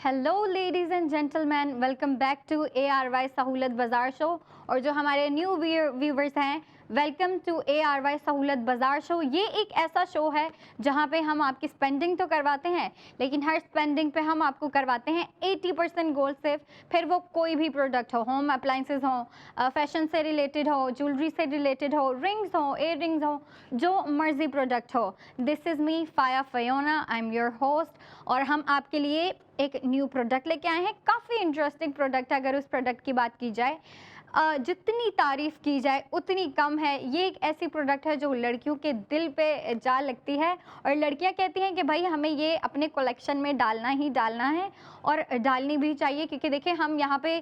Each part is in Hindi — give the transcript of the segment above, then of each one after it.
Hello ladies and gentleman, welcome back to ARY सहूलत बाज़ार शो। और जो हमारे न्यू व्यूवर्स हैं, वेलकम टू ARY सहूलत बाज़ार शो। ये एक ऐसा शो है जहाँ पे हम आपकी स्पेंडिंग तो करवाते हैं, लेकिन हर स्पेंडिंग पे हम आपको करवाते हैं 80% गोल्ड सेव। फिर वो कोई भी प्रोडक्ट हो, होम अप्लाइंसेस हो, फैशन से रिलेटेड हो, ज्वेलरी से रिलेटेड हो, रिंग्स हो, एयर रिंग्स हो, जो मर्जी प्रोडक्ट हो। दिस इज़ मी फाया फयोना, आई एम योर होस्ट। और हम आपके लिए एक न्यू प्रोडक्ट लेके आए हैं। काफ़ी इंटरेस्टिंग प्रोडक्ट है। अगर उस प्रोडक्ट की बात की जाए, जितनी तारीफ़ की जाए उतनी कम है। ये एक ऐसी प्रोडक्ट है जो लड़कियों के दिल पे जा लगती है, और लड़कियां कहती हैं कि भाई हमें ये अपने कलेक्शन में डालना ही डालना है, और डालनी भी चाहिए। क्योंकि देखिए, हम यहाँ पे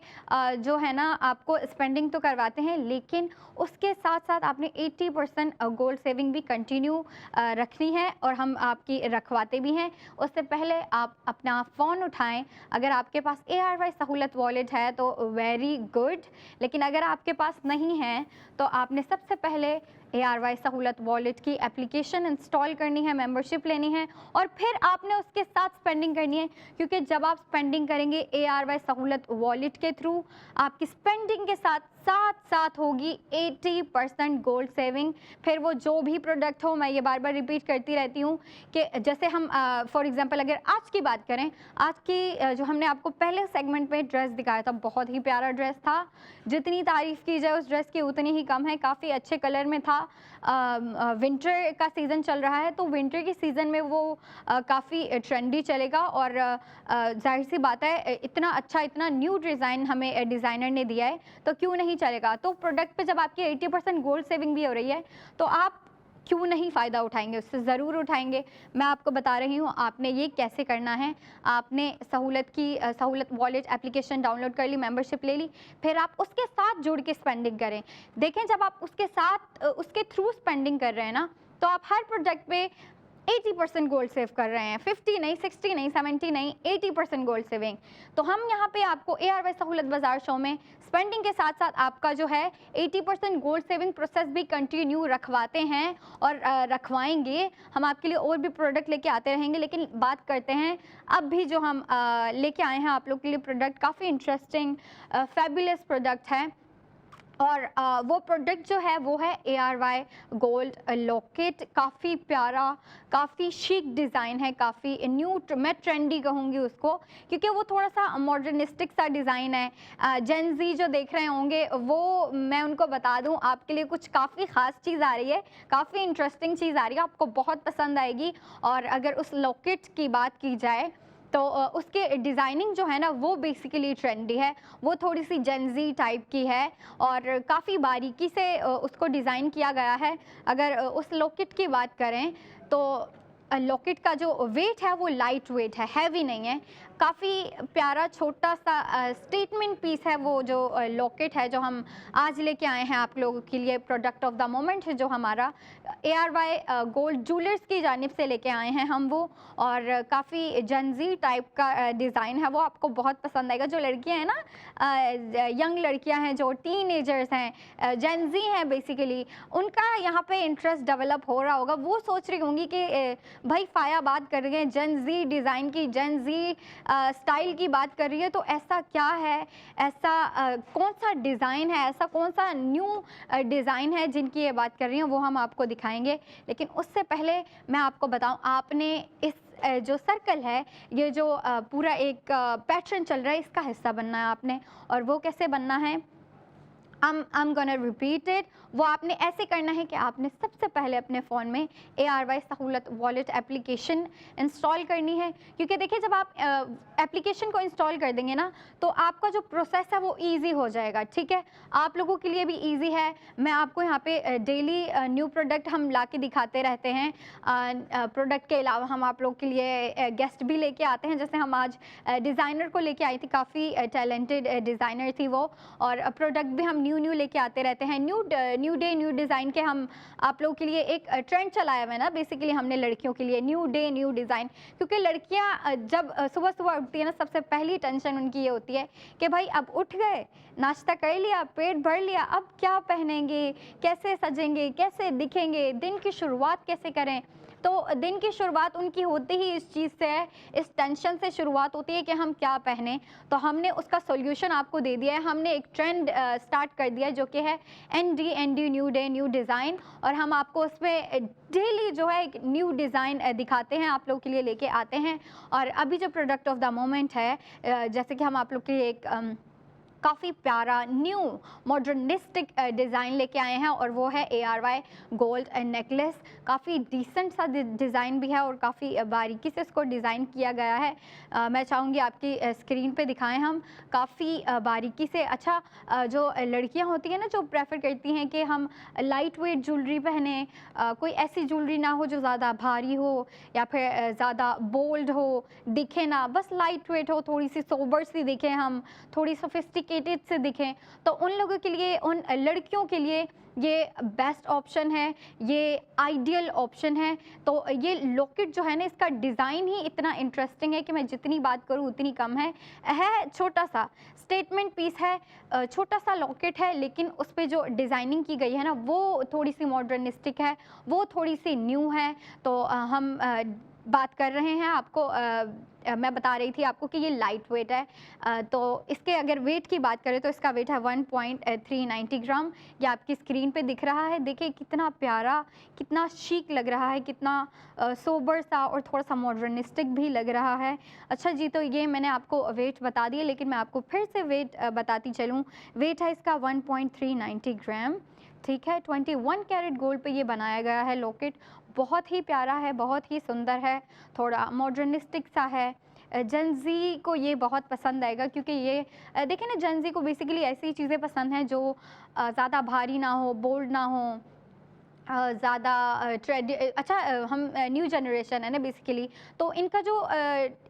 जो है ना, आपको स्पेंडिंग तो करवाते हैं, लेकिन उसके साथ साथ आपने 80% गोल्ड सेविंग भी कंटिन्यू रखनी है, और हम आपकी रखवाते भी हैं। उससे पहले आप अपना फ़ोन उठाएं। अगर आपके पास ARY सहूलत वॉलेट है तो वेरी गुड, लेकिन अगर आपके पास नहीं है तो आपने सबसे पहले ARY सहूलत वॉलेट की एप्लीकेशन इंस्टॉल करनी है, मेंबरशिप लेनी है, और फिर आपने उसके साथ स्पेंडिंग करनी है। क्योंकि जब आप स्पेंडिंग करेंगे ARY सहूलत वॉलेट के थ्रू, आपकी स्पेंडिंग के साथ साथ साथ होगी 80% गोल्ड सेविंग। फिर वो जो भी प्रोडक्ट हो, मैं ये बार बार रिपीट करती रहती हूँ कि जैसे हम फॉर एग्जांपल अगर आज की बात करें, आज की जो हमने आपको पहले सेगमेंट में ड्रेस दिखाया था, बहुत ही प्यारा ड्रेस था। जितनी तारीफ़ की जाए उस ड्रेस की उतनी ही कम है। काफ़ी अच्छे कलर में था। विंटर का सीज़न चल रहा है, तो विंटर के सीज़न में वो काफ़ी ट्रेंडी चलेगा। और जाहिर सी बात है, इतना अच्छा, इतना न्यू डिज़ाइन हमें डिज़ाइनर ने दिया है, तो क्यों नहीं चलेगा। तो प्रोडक्ट पे जब आपकी 80% गोल्ड सेविंग भी हो रही है, तो आप क्यों नहीं फ़ायदा उठाएंगे, उससे ज़रूर उठाएंगे। मैं आपको बता रही हूँ आपने ये कैसे करना है। आपने सहूलत वॉलेट एप्लीकेशन डाउनलोड कर ली, मेंबरशिप ले ली, फिर आप उसके साथ जुड़ के स्पेंडिंग करें। देखें, जब आप उसके साथ उसके थ्रू स्पेंडिंग कर रहे हैं ना, तो आप हर प्रोडक्ट पे 80% गोल्ड सेव कर रहे हैं। 50 नहीं, 60 नहीं, 70 नहीं, 80% गोल्ड सेविंग। तो हम यहाँ पे आपको ARY सहूलत बाज़ार शो में स्पेंडिंग के साथ साथ आपका जो है 80% गोल्ड सेविंग प्रोसेस भी कंटिन्यू रखवाते हैं, और रखवाएंगे। हम आपके लिए और भी प्रोडक्ट लेके आते रहेंगे, लेकिन बात करते हैं अब भी जो हम लेके आए हैं आप लोग के लिए प्रोडक्ट। काफ़ी इंटरेस्टिंग फैबुलस प्रोडक्ट है। और वो प्रोडक्ट जो है वो है ARY गोल्ड लॉकेट। काफ़ी प्यारा, काफ़ी शीक डिज़ाइन है, काफ़ी न्यू, मैं ट्रेंडी कहूँगी उसको, क्योंकि वो थोड़ा सा मॉडर्निस्टिक सा डिज़ाइन है। जेन ज़ी जो देख रहे होंगे, वो मैं उनको बता दूँ, आपके लिए कुछ काफ़ी ख़ास चीज़ आ रही है, काफ़ी इंटरेस्टिंग चीज़ आ रही है, आपको बहुत पसंद आएगी। और अगर उस लॉकेट की बात की जाए तो उसके डिज़ाइनिंग जो है ना, वो बेसिकली ट्रेंडी है। वो थोड़ी सी जेनजी टाइप की है, और काफ़ी बारीकी से उसको डिज़ाइन किया गया है। अगर उस लॉकेट की बात करें तो लॉकेट का जो वेट है वो लाइट वेट है, हैवी नहीं है। काफ़ी प्यारा छोटा सा स्टेटमेंट पीस है वो जो लॉकेट है, जो हम आज लेके आए हैं आप लोगों के लिए। प्रोडक्ट ऑफ द मोमेंट है जो हमारा ARY गोल्ड ज्वेलर्स की जानिब से लेके आए हैं हम वो। और काफ़ी जनजी टाइप का डिज़ाइन है, वो आपको बहुत पसंद आएगा। जो लड़कियां हैं ना, यंग लड़कियां हैं, जो टीनेजर्स हैं, जनजी हैं बेसिकली, उनका यहाँ पे इंटरेस्ट डेवलप हो रहा होगा। वो सोच रही होंगी कि भाई फाया बात कर रही है जनजी डिज़ाइन की, जनजी स्टाइल की बात कर रही है, तो ऐसा क्या है, ऐसा कौन सा डिज़ाइन है, ऐसा कौन सा न्यू डिज़ाइन है जिनकी ये बात कर रही हैं, वो हम आपको दिखाएंगे। लेकिन उससे पहले मैं आपको बताऊं, आपने इस जो सर्कल है, ये जो पूरा एक पैटर्न चल रहा है, इसका हिस्सा बनना है आपने। और वो कैसे बनना है, I'm gonna repeat it। वो आपने ऐसे करना है कि आपने सबसे पहले अपने फ़ोन में ARY सहूलत वॉलेट एप्लीकेशन इंस्टॉल करनी है। क्योंकि देखिए, जब आप एप्लीकेशन को इंस्टॉल कर देंगे ना, तो आपका जो प्रोसेस है वो इजी हो जाएगा। ठीक है, आप लोगों के लिए भी इजी है। मैं आपको यहाँ पे डेली न्यू प्रोडक्ट हम ला के दिखाते रहते हैं। प्रोडक्ट के अलावा हम आप लोग के लिए गेस्ट भी लेके आते हैं। जैसे हम आज डिज़ाइनर को लेके आई थी, काफ़ी टैलेंटेड डिज़ाइनर थी वो। और प्रोडक्ट भी हम न्यू लेके आते रहते हैं। न्यू डे न्यू डिज़ाइन के हम आप लोगों के लिए एक ट्रेंड चलाया हुआ है ना, बेसिकली हमने लड़कियों के लिए न्यू डे न्यू डिज़ाइन। क्योंकि लड़कियां जब सुबह सुबह उठती है ना, सबसे पहली टेंशन उनकी ये होती है कि भाई अब उठ गए, नाश्ता कर लिया, पेट भर लिया, अब क्या पहनेंगे, कैसे सजेंगे, कैसे दिखेंगे, दिन की शुरुआत कैसे करें। तो दिन की शुरुआत उनकी होते ही इस चीज़ से है, इस टेंशन से शुरुआत होती है कि हम क्या पहने। तो हमने उसका सॉल्यूशन आपको दे दिया है, हमने एक ट्रेंड स्टार्ट कर दिया है जो कि है ND new day new design, और हम आपको उसमें डेली जो है एक न्यू डिज़ाइन दिखाते हैं, आप लोग के लिए लेके आते हैं। और अभी जो प्रोडक्ट ऑफ द मोमेंट है, जैसे कि हम आप लोग के लिए एक काफ़ी प्यारा न्यू मॉडर्निस्टिक डिज़ाइन लेके आए हैं, और वो है ARY गोल्ड नेकलेस। काफ़ी डिसेंट सा डिज़ाइन भी है और काफ़ी बारीकी से इसको डिज़ाइन किया गया है। मैं चाहूँगी आपकी स्क्रीन पे दिखाएं हम काफ़ी बारीकी से। अच्छा, जो लड़कियां होती हैं ना, जो प्रेफर करती हैं कि हम लाइट वेट ज्वेलरी पहने, कोई ऐसी ज्वेलरी ना हो जो ज़्यादा भारी हो या फिर ज़्यादा बोल्ड हो, दिखे ना, बस लाइट वेट हो, थोड़ी सी सोबर सी दिखें हम, थोड़ी सोफिस्टिकेटेड से दिखें, तो उन लोगों के लिए, उन लड़कियों के लिए ये बेस्ट ऑप्शन है, ये आइडियल ऑप्शन है। तो ये लॉकेट जो है ना, इसका डिज़ाइन ही इतना इंटरेस्टिंग है कि मैं जितनी बात करूँ उतनी कम है। छोटा सा स्टेटमेंट पीस है, छोटा सा लॉकेट है, लेकिन उस पे जो डिज़ाइनिंग की गई है ना, वो थोड़ी सी मॉडर्निस्टिक है, वो थोड़ी सी न्यू है। तो हम बात कर रहे हैं आपको, मैं बता रही थी आपको कि ये लाइट वेट है। तो इसके अगर वेट की बात करें तो इसका वेट है 1.390 ग्राम। ये आपकी स्क्रीन पे दिख रहा है, देखिए कितना प्यारा, कितना शीक लग रहा है, कितना सोबर सा और थोड़ा सा मॉडर्निस्टिक भी लग रहा है। अच्छा जी, तो ये मैंने आपको वेट बता दिया, लेकिन मैं आपको फिर से वेट बताती चलूँ। वेट है इसका 1.390 ग्राम, ठीक है। 21 कैरेट गोल्ड पे ये बनाया गया है लॉकेट। बहुत ही प्यारा है, बहुत ही सुंदर है, थोड़ा मॉडर्निस्टिक सा है। जनजी को ये बहुत पसंद आएगा, क्योंकि ये देखिए ना, जनजी को बेसिकली ऐसी चीज़ें पसंद हैं जो ज़्यादा भारी ना हो, बोल्ड ना हो, ज़्यादा अच्छा, हम न्यू जनरेशन है ना बेसिकली, तो इनका जो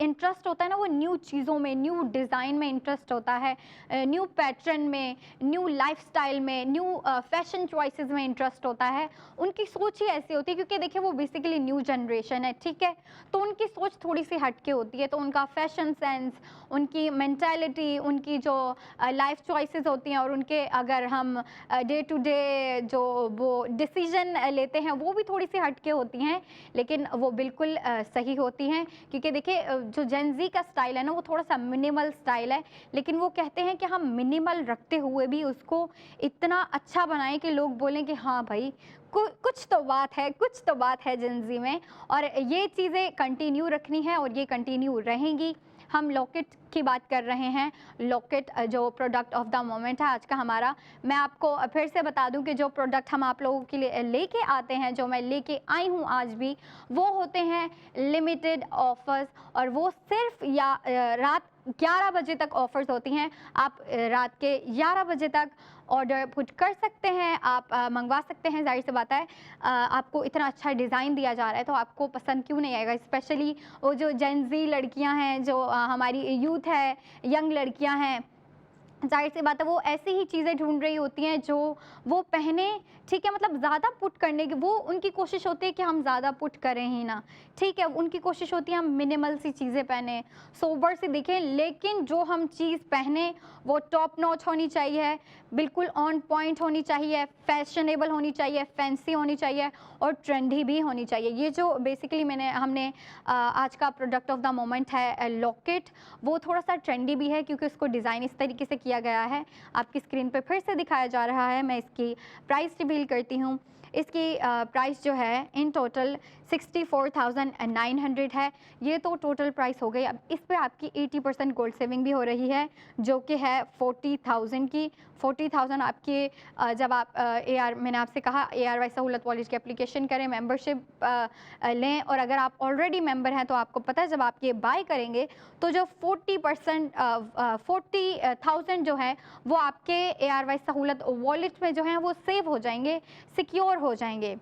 इंटरेस्ट होता है ना, वो न्यू चीज़ों में, न्यू डिज़ाइन में इंटरेस्ट होता है, न्यू पैटर्न में, न्यू लाइफस्टाइल में, न्यू फैशन चॉइसेस में इंटरेस्ट होता है। उनकी सोच ही ऐसी होती है, क्योंकि देखिए वो बेसिकली न्यू जनरेशन है, ठीक है, तो उनकी सोच थोड़ी सी हटके होती है। तो उनका फैशन सेंस, उनकी मेंटालिटी, उनकी जो लाइफ चॉइसेस होती हैं, और उनके अगर हम डे टू डे जो वो डिसीजन लेते हैं, वो भी थोड़ी सी हटके होती हैं, लेकिन वो बिल्कुल सही होती हैं। क्योंकि देखिए जो जेनजी का स्टाइल है ना, वो थोड़ा सा मिनिमल स्टाइल है, लेकिन वो कहते हैं कि हम मिनिमल रखते हुए भी उसको इतना अच्छा बनाएं कि लोग बोलें कि हाँ भाई, कुछ तो बात है, कुछ तो बात है जेनजी में। और ये चीज़ें कंटिन्यू रखनी है और ये कंटिन्यू रहेंगी। हम लॉकेट की बात कर रहे हैं, लॉकेट जो प्रोडक्ट ऑफ द मोमेंट है आज का हमारा। मैं आपको फिर से बता दूं कि जो प्रोडक्ट हम आप लोगों के लिए लेके आते हैं, जो मैं लेके आई हूं आज भी, वो होते हैं लिमिटेड ऑफर्स, और वो सिर्फ या रात 11 बजे तक ऑफर्स होती हैं। आप रात के 11 बजे तक ऑर्डर पुट कर सकते हैं, आप मंगवा सकते हैं। जाहिर सी बात है, आपको इतना अच्छा डिज़ाइन दिया जा रहा है तो आपको पसंद क्यों नहीं आएगा। स्पेशली वो जो जेनजी लड़कियां हैं, जो हमारी यूथ है, यंग लड़कियां हैं, जाहिर सी बात है वो ऐसी ही चीज़ें ढूंढ रही होती हैं जो वो पहने, ठीक है। मतलब ज़्यादा पुट करने की वो उनकी कोशिश होती है कि हम ज़्यादा पुट करें ही ना, ठीक है। उनकी कोशिश होती है हम मिनिमल सी चीज़ें पहने, सोबर से दिखें, लेकिन जो हम चीज़ पहने वो टॉप नॉच होनी चाहिए, बिल्कुल ऑन पॉइंट होनी चाहिए, फैशनेबल होनी चाहिए, फैंसी होनी चाहिए और ट्रेंडी भी होनी चाहिए। ये जो बेसिकली हमने आज का प्रोडक्ट ऑफ द मोमेंट है लॉकेट, वो थोड़ा सा ट्रेंडी भी है, क्योंकि उसको डिज़ाइन इस तरीके से किया गया है। आपकी स्क्रीन पे फिर से दिखाया जा रहा है, मैं इसकी प्राइस रिवील करती हूँ। इसकी प्राइस जो है इन टोटल 64,900 है। ये तो टोटल प्राइस हो गई। अब इस पे आपकी 80% गोल्ड सेविंग भी हो रही है, जो कि है 40,000 की। 40,000 आपके जब आप मैंने आपसे कहा ARY सहूलत कॉलेज की एप्लीकेशन करें, मेंबरशिप लें, और अगर आप ऑलरेडी मेंबर हैं तो आपको पता है जब आप ये बाय करेंगे तो जो 40,000 जो है वो आपके ARY सहूलत वॉलेट में जो है वो सेव हो जाएंगे, सिक्योर हो जाएंगे।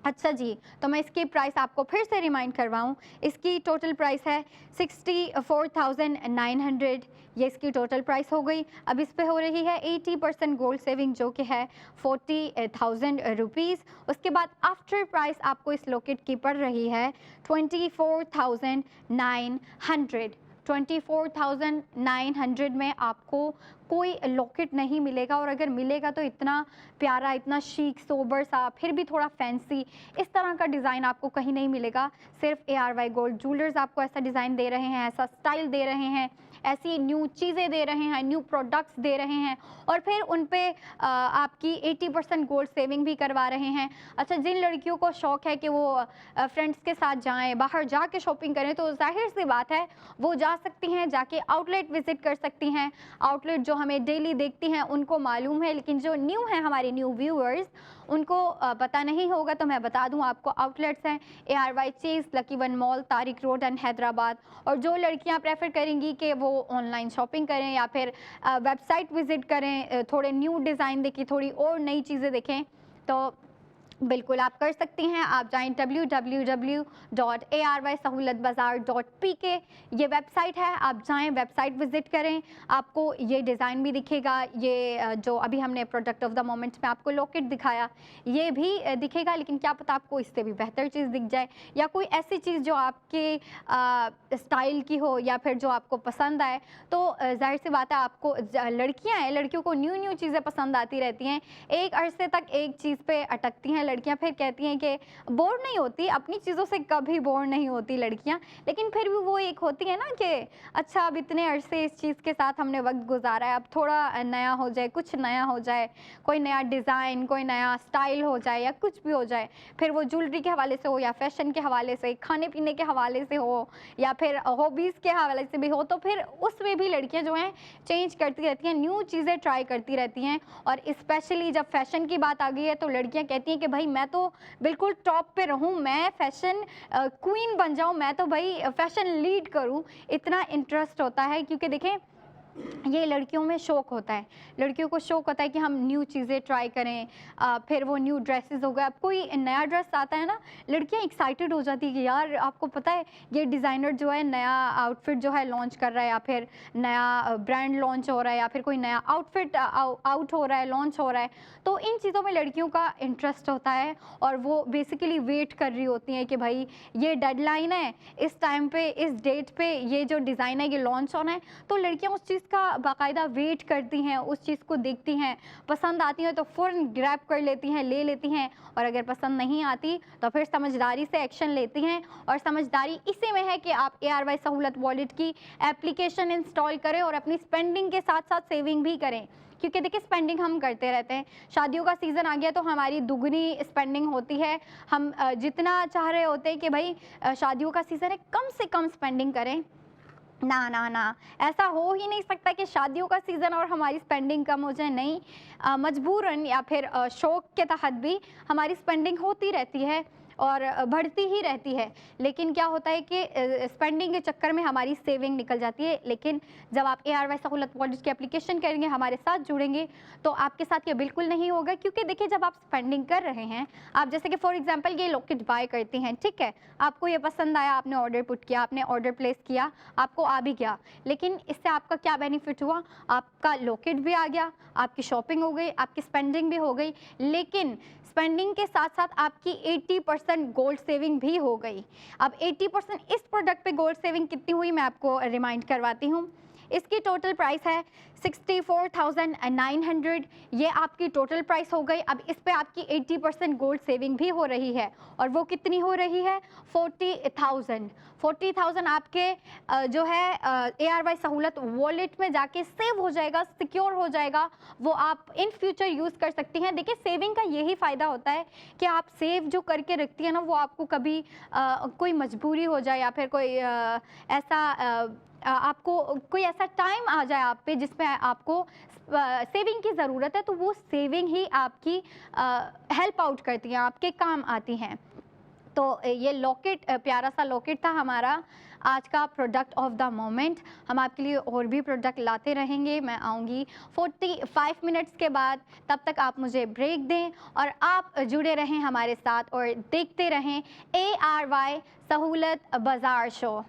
अच्छा जी, तो मैं इसकी प्राइस आपको फिर से रिमाइंड करवाऊँ। इसकी टोटल प्राइस है 64,900, ये इसकी टोटल प्राइस हो गई। अब इस पे हो रही है 80% गोल्ड सेविंग, जो कि है 40,000 रुपीज़। उसके बाद आफ्टर प्राइस आपको इस लॉकेट की पड़ रही है 24,900। 24,900 में आपको कोई लॉकेट नहीं मिलेगा, और अगर मिलेगा तो इतना प्यारा, इतना शीक, सोबर सा, फिर भी थोड़ा फैंसी, इस तरह का डिज़ाइन आपको कहीं नहीं मिलेगा। सिर्फ ARY गोल्ड ज्वेलर्स आपको ऐसा डिज़ाइन दे रहे हैं, ऐसा स्टाइल दे रहे हैं, ऐसी न्यू चीज़ें दे रहे हैं, न्यू प्रोडक्ट्स दे रहे हैं, और फिर उन पे आपकी 80% गोल्ड सेविंग भी करवा रहे हैं। अच्छा, जिन लड़कियों को शौक़ है कि वो फ्रेंड्स के साथ जाएं, बाहर जाके शॉपिंग करें, तो जाहिर सी बात है वो जा सकती हैं, जाके आउटलेट विज़िट कर सकती हैं। आउटलेट जो हमें डेली देखती हैं उनको मालूम है, लेकिन जो न्यू हैं, हमारे न्यू व्यूअर्स, उनको पता नहीं होगा, तो मैं बता दूं आपको। आउटलेट्स हैं ARY Chase, lucky one mall, Tariq road and Hyderabad. और जो लड़कियां प्रेफर करेंगी कि वो ऑनलाइन शॉपिंग करें या फिर वेबसाइट विज़िट करें, थोड़े न्यू डिज़ाइन देखें, थोड़ी और नई चीज़ें देखें, तो बिल्कुल आप कर सकती हैं। आप जाएं www.arysahoolatbazaar.pk, ये वेबसाइट है, आप जाएं, वेबसाइट विज़िट करें, आपको ये डिज़ाइन भी दिखेगा। ये जो अभी हमने प्रोडक्ट ऑफ द मोमेंट में आपको लॉकेट दिखाया, ये भी दिखेगा, लेकिन क्या पता आपको इससे भी बेहतर चीज़ दिख जाए, या कोई ऐसी चीज़ जो आपके स्टाइल की हो या फिर जो आपको पसंद आए। तो जाहिर सी बात है, आपको लड़कियाँ हैं, लड़कियों को न्यू न्यू चीज़ें पसंद आती रहती हैं, एक अरसे तक एक चीज़ पे अटकती हैं लड़कियां, फिर कहती हैं कि बोर नहीं होती, अपनी चीज़ों से कभी बोर नहीं होती लड़कियां, लेकिन फिर भी वो एक होती है ना कि अच्छा, अब इतने अरसे इस चीज़ के साथ हमने वक्त गुजारा है, अब थोड़ा नया हो जाए, कुछ नया हो जाए, कोई नया डिज़ाइन, कोई नया स्टाइल हो जाए, या कुछ भी हो जाए, फिर वो ज्वेलरी के हवाले से हो, या फैशन के हवाले से, खाने पीने के हवाले से हो, या फिर हॉबीज़ के हवाले से भी हो, तो फिर उसमें भी लड़कियाँ जो हैं चेंज करती रहती हैं, न्यू चीज़ें ट्राई करती रहती हैं। और स्पेशली जब फैशन की बात आ गई है, तो लड़कियाँ कहती हैं कि भाई मैं तो बिल्कुल टॉप पे रहूं, मैं फैशन क्वीन बन जाऊं, मैं तो भाई फैशन लीड करूं, इतना इंटरेस्ट होता है। क्योंकि देखें, ये लड़कियों में शौक होता है, लड़कियों को शौक होता है कि हम न्यू चीज़ें ट्राई करें। फिर वो न्यू ड्रेसेस हो गए, अब कोई नया ड्रेस आता है ना, लड़कियां एक्साइटेड हो जाती है कि यार आपको पता है ये डिज़ाइनर जो है नया आउटफिट जो है लॉन्च कर रहा है, या फिर नया ब्रांड लॉन्च हो रहा है, या फिर कोई नया आउटफिट आउट हो रहा है, लॉन्च हो रहा है। तो इन चीज़ों में लड़कियों का इंटरेस्ट होता है, और वो बेसिकली वेट कर रही होती हैं कि भाई ये डेडलाइन है, इस टाइम पे, इस डेट पे ये जो डिज़ाइन है ये लॉन्च होना है। तो लड़कियाँ उस चीज़ का बाकायदा वेट करती हैं, उस चीज़ को देखती हैं, पसंद आती हैं तो फ़ौरन ग्रैब कर लेती हैं, ले लेती हैं, और अगर पसंद नहीं आती तो फिर समझदारी से एक्शन लेती हैं। और समझदारी इसी में है कि आप ARY सहूलत वॉलेट की एप्लीकेशन इंस्टॉल करें और अपनी स्पेंडिंग के साथ साथ सेविंग भी करें। क्योंकि देखिए, स्पेंडिंग हम करते रहते हैं, शादियों का सीज़न आ गया तो हमारी दुगनी स्पेंडिंग होती है। हम जितना चाह रहे होते हैं कि भाई शादियों का सीज़न है, कम से कम स्पेंडिंग करें, ना ना ना, ऐसा हो ही नहीं सकता कि शादियों का सीज़न और हमारी स्पेंडिंग कम हो जाए। नहीं, मजबूरन या फिर शौक़ के तहत भी हमारी स्पेंडिंग होती रहती है और बढ़ती ही रहती है। लेकिन क्या होता है कि स्पेंडिंग के चक्कर में हमारी सेविंग निकल जाती है। लेकिन जब आप ARY सहूलत वॉलेट की एप्लीकेशन करेंगे, हमारे साथ जुड़ेंगे, तो आपके साथ ये बिल्कुल नहीं होगा। क्योंकि देखिए, जब आप स्पेंडिंग कर रहे हैं, आप जैसे कि फॉर एग्जांपल ये लॉकेट बाय करती हैं, ठीक है, आपको ये पसंद आया, आपने ऑर्डर पुट किया, आपने ऑर्डर प्लेस किया, आपको आ भी गया, लेकिन इससे आपका क्या बेनिफिट हुआ? आपका लॉकेट भी आ गया, आपकी शॉपिंग हो गई, आपकी स्पेंडिंग भी हो गई, लेकिन स्पेंडिंग के साथ साथ आपकी 80% गोल्ड सेविंग भी हो गई। अब 80% इस प्रोडक्ट पे गोल्ड सेविंग कितनी हुई, मैं आपको रिमाइंड करवाती हूँ। इसकी टोटल प्राइस है 64,900, ये आपकी टोटल प्राइस हो गई। अब इस पे आपकी 80% गोल्ड सेविंग भी हो रही है, और वो कितनी हो रही है? 40,000 आपके जो है ARY सहूलत वॉलेट में जाके सेव हो जाएगा, सिक्योर हो जाएगा, वो आप इन फ्यूचर यूज़ कर सकती हैं। देखिए, सेविंग का यही फ़ायदा होता है कि आप सेव जो करके रखती हैं ना, वो आपको कभी कोई मजबूरी हो जाए, या फिर कोई ऐसा आपको कोई ऐसा टाइम आ जाए आप पे जिसमें आपको सेविंग की ज़रूरत है, तो वो सेविंग ही आपकी हेल्प आउट करती हैं, आपके काम आती हैं। तो ये लॉकेट, प्यारा सा लॉकेट था हमारा आज का प्रोडक्ट ऑफ द मोमेंट। हम आपके लिए और भी प्रोडक्ट लाते रहेंगे। मैं आऊँगी 45 मिनट्स के बाद, तब तक आप मुझे ब्रेक दें और आप जुड़े रहें हमारे साथ और देखते रहें ARY सहूलत बाज़ार शो।